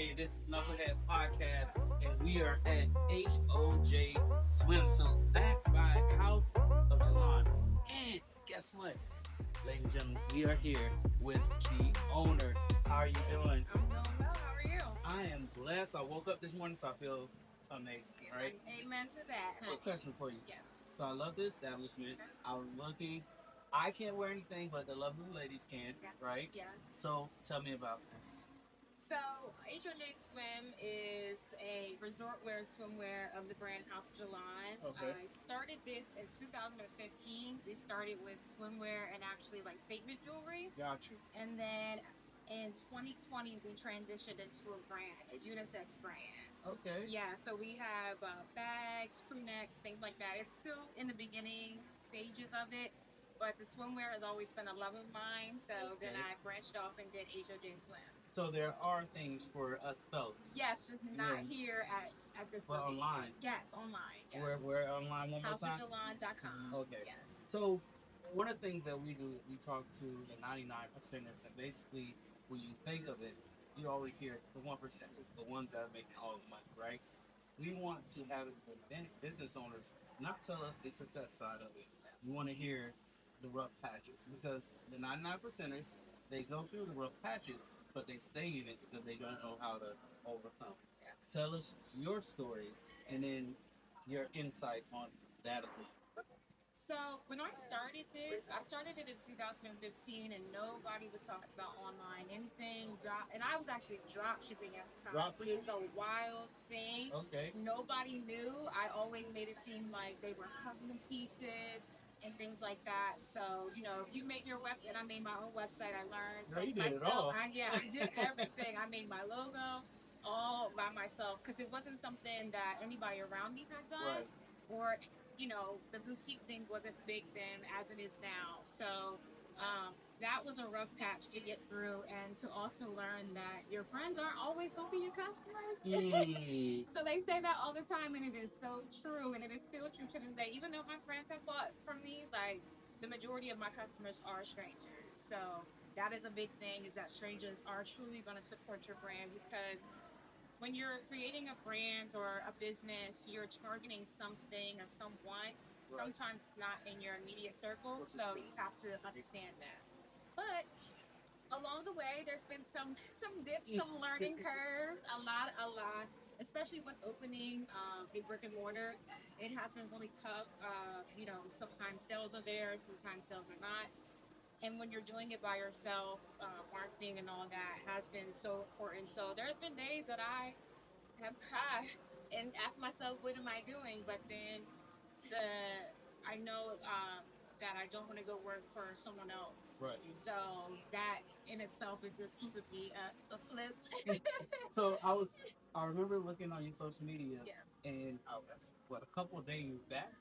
everybody. This is Knucklehead Podcast, and we are at HOJ Swimsuit, back by House of Jalon. And guess what, ladies and gentlemen, we are here with the owner. How are you doing? I'm doing well. How are you? I am blessed. I woke up this morning, so I feel amazing, right? Amen to that. Quick question for you. Yes. So I love the establishment. I was looking. I can't wear anything, but the lovely ladies can, right? Yeah. So tell me about this. So HOJ Swim is a resort wear swimwear of the brand House of Jalon. Okay. I started this in 2015. We started with swimwear and actually like statement jewelry. Got you. And then in 2020, we transitioned into a brand, a unisex brand. Okay. Yeah, so we have bags, crew necks, things like that. It's still in the beginning stages of it, but the swimwear has always been a love of mine. So then I branched off and did HOJ Swim. So there are things for us folks. Yes, just not here at this but location. Online. Yes, online. Yes. Where online one more time? HouseOfJalon.com. Okay. Yes. So one of the things that we do, we talk to the 99%ers, and basically when you think of it, you always hear the 1%, the ones that are making all the money, right? We want to have the business owners not tell us the success side of it. We want to hear the rough patches because the 99%ers, they go through the rough patches, but they stay in it because they don't know how to overcome. Tell us your story and then your insight on that of it. So when I started this, I started it in 2015, and nobody was talking about online anything drop. And I was actually drop shipping at the time, which is a wild thing. Okay. Nobody knew. I always made it seem like they were custom pieces and things like that. So if you make your website, and I made my own website. I learned Girl, you did myself. it all. I did everything. I made my logo all by myself because it wasn't something that anybody around me had done. Right. Or the boutique thing wasn't big then as it is now. So that was a rough patch to get through, and to also learn that your friends aren't always going to be your customers. So they say that all the time, and it is so true, and it is still true to this day. Even though my friends have bought from me, like the majority of my customers are strangers. So that is a big thing, is that strangers are truly going to support your brand, because when you're creating a brand or a business, you're targeting something or someone. Sometimes it's not in your immediate circle, so you have to understand that. But along the way, there's been some dips, some learning curves, a lot. Especially with opening a brick and mortar, it has been really tough. Sometimes sales are there, sometimes sales are not. And when you're doing it by yourself, marketing and all that has been so important. So there's been days that I have tried and asked myself, what am I doing? But then I know that I don't want to go work for someone else. Right. So that in itself is just keeping me afloat. So I remember looking on your social media, and a couple of days back,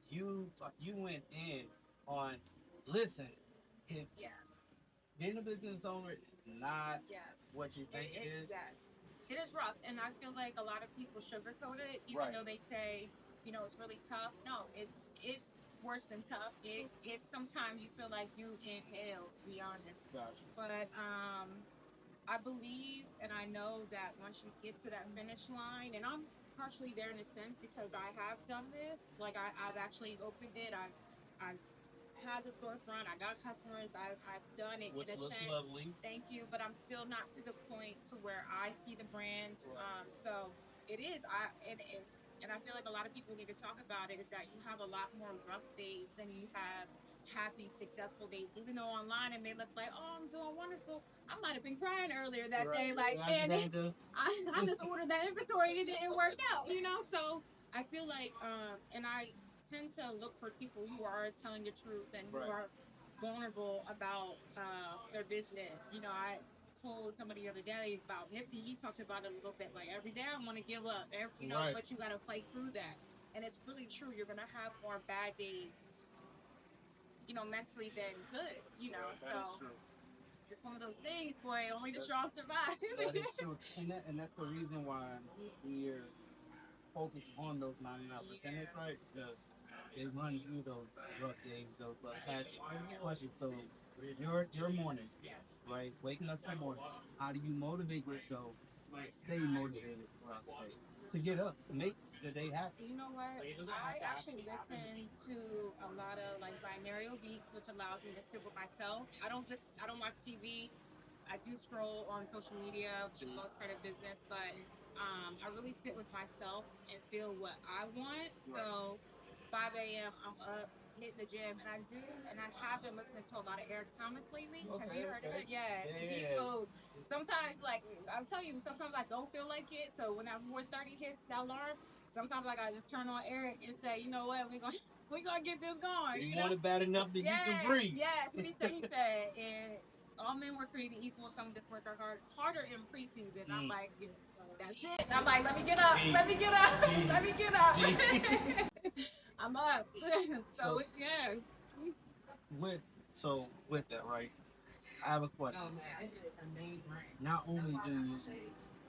you went in on, listen, if being a business owner is not what you think it is. Yes. It is rough, and I feel like a lot of people sugarcoat it, even though they say, it's really tough. No, it's worse than tough. It's sometimes you feel like you in hell, to be honest. Gotcha. But I believe and I know that once you get to that finish line, and I'm partially there in a sense because I have done this. Like I've actually opened it. I've had the storefront. I got customers. I've done it Which in a looks sense. lovely. Thank you, but I'm still not to the point to where I see the brand. So it is. And I feel like a lot of people need to talk about it. Is that you have a lot more rough days than you have happy, successful days. Even though online it may look like, oh, I'm doing wonderful. I might have been crying earlier that day. Like, man, I just ordered that inventory and it didn't work out. So I feel like, and I tend to look for people who are telling the truth and who are vulnerable about their business. I told somebody the other day about Nipsey. He talked about it a little bit. Like every day I want to give up, but you got to fight through that. And it's really true. You're gonna have more bad days, mentally than good. So it's one of those things, boy. Only the strong survive. That is true, and that's the reason why we're focused on those 99%, right? Because they run through those rough days, those rough patches. Question. So your morning, right? Waking up in the morning. How do you motivate yourself like stay motivated throughout the day to get up to make the day happen? You know what? I actually listen to a lot of like binaural beats, which allows me to sit with myself. I don't watch TV. I do scroll on social media for the most part of business, but I really sit with myself and feel what I want. Right. So 5 a.m. I'm up hitting the gym, and I have been listening to a lot of Eric Thomas lately. Have Okay. you heard of Okay. it? Yeah, Yeah. he's Yeah. so. Sometimes, like I'll tell you, sometimes I don't feel like it. So when that 4:30 hits that alarm, sometimes I gotta just turn on Eric and say, you know what, we gonna get this going. You You know? want it bad enough that you can Yes, breathe. yes. What he said, and all men were created equal. Some just work harder in preseason. I'm like, yeah, that's it. I'm like, let me get up, let me get up, let me get up. I'm up. So yeah. With with that, right? I have a question. Not only do you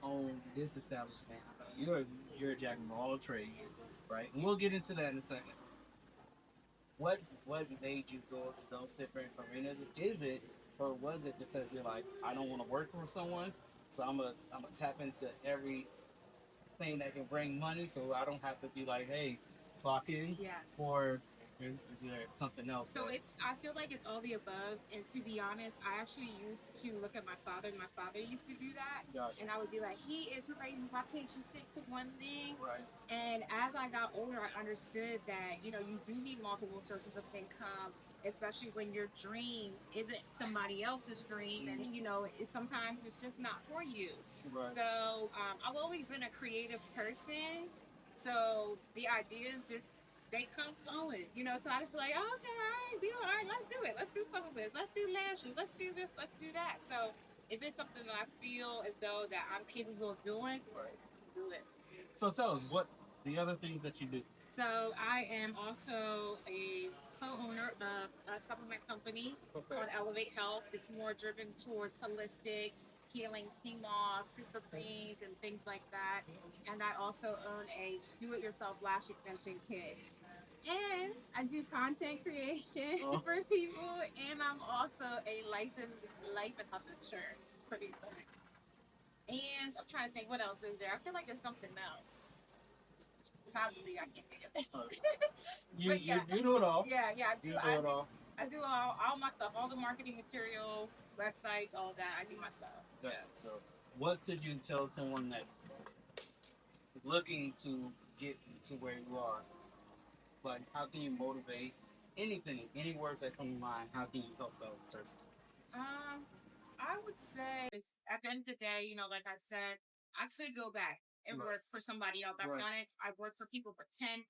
own this establishment, you're a jack of all trades, right? And we'll get into that in a second. What made you go into those different arenas? Is it or was it because you're like, I don't want to work for someone, so I'm gonna tap into everything that can bring money, so I don't have to be like, hey, clock in, Yes. or is there something else? So I feel like it's all the above. And to be honest, I actually used to look at my father. My father used to do that. Gotcha. And I would be like, he is crazy. Why can't you stick to one thing? Right. And as I got older, I understood that, you do need multiple sources of income, especially when your dream isn't somebody else's dream. And, sometimes it's just not for you. Right. So I've always been a creative person. So the ideas just they come flowing, So I just be like, oh, okay, all right, let's do it. Let's do some of it. Let's do lashes. Let's do this. Let's do that. So if it's something that I feel as though that I'm capable of doing, Right. do it. So tell us what the other things that you do. So I am also a co-owner of a supplement company called Elevate Health. It's more driven towards holistic healing, sea moss, super cleans, and things like that. And I also own a do-it-yourself lash extension kit. And I do content creation for people, and I'm also a licensed life and health insurance producer. And I'm trying to think what else is there. I feel like there's something else. Probably I can't think of it. You do it all. Yeah, I do. You do it all. I do all my stuff, all the marketing material, websites, all that. I do myself. Yeah. So, what could you tell someone that's looking to get to where you are? Like, how can you motivate anything, any words that come to mind? How can you help that person? I would say at the end of the day, like I said, I could go back and work for somebody else. I've done it. I've worked for people for 10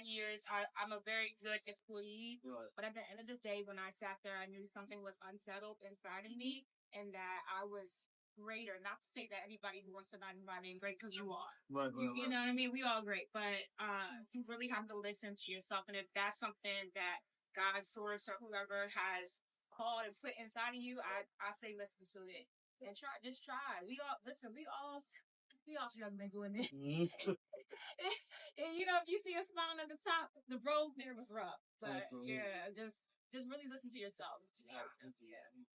years. I'm a very good employee. But at the end of the day, when I sat there, I knew something was unsettled inside of me and that I was greater. Not to say that anybody who works for 9 to 5 ain't great, because you are. You know what I mean? We all great. But you really have to listen to yourself. And if that's something that God's source or whoever has called and put inside of you, I say listen to it. And just try. We all should have been doing this. And if you see us smiling at the top, the road there was rough. But yeah, just really listen to yourself.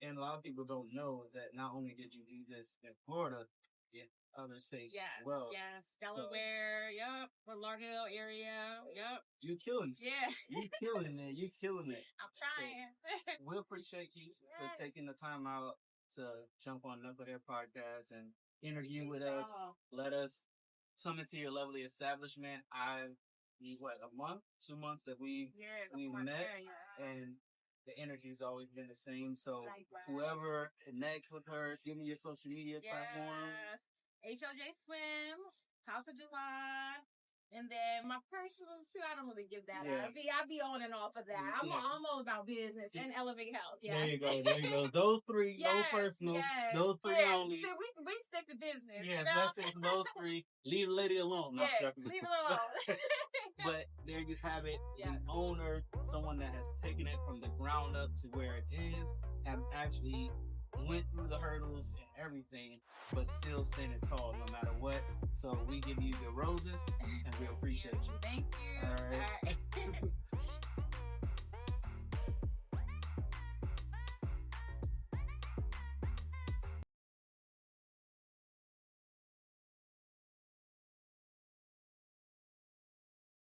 And a lot of people don't know that not only did you do this in Florida, in other states as well. Yes, Delaware, Fort Lauderdale area, You're killing it. Yeah. You're killing it. You're killing it. I'm trying. So, we appreciate you for taking the time out to jump on Knucklehead Podcast and interview with us. Let us come into your lovely establishment. A month, 2 months that we met, and the energy's always been the same. So whoever connects with her, give me your social media platform. HOJ Swim, House of July. And then my personal too, I don't really give that out. I be on and off of that. I'm all about business and Elevate Health. There you go. Those three, no personal. Those three only. We stick to business. Yes, that's it. Those three. Leave the lady alone. Leave it alone. But there you have it. An owner, someone that has taken it from the ground up to where it is, have actually went through the hurdles and everything, but still standing tall no matter what. So we give you the roses, and we appreciate you. Thank you. All right.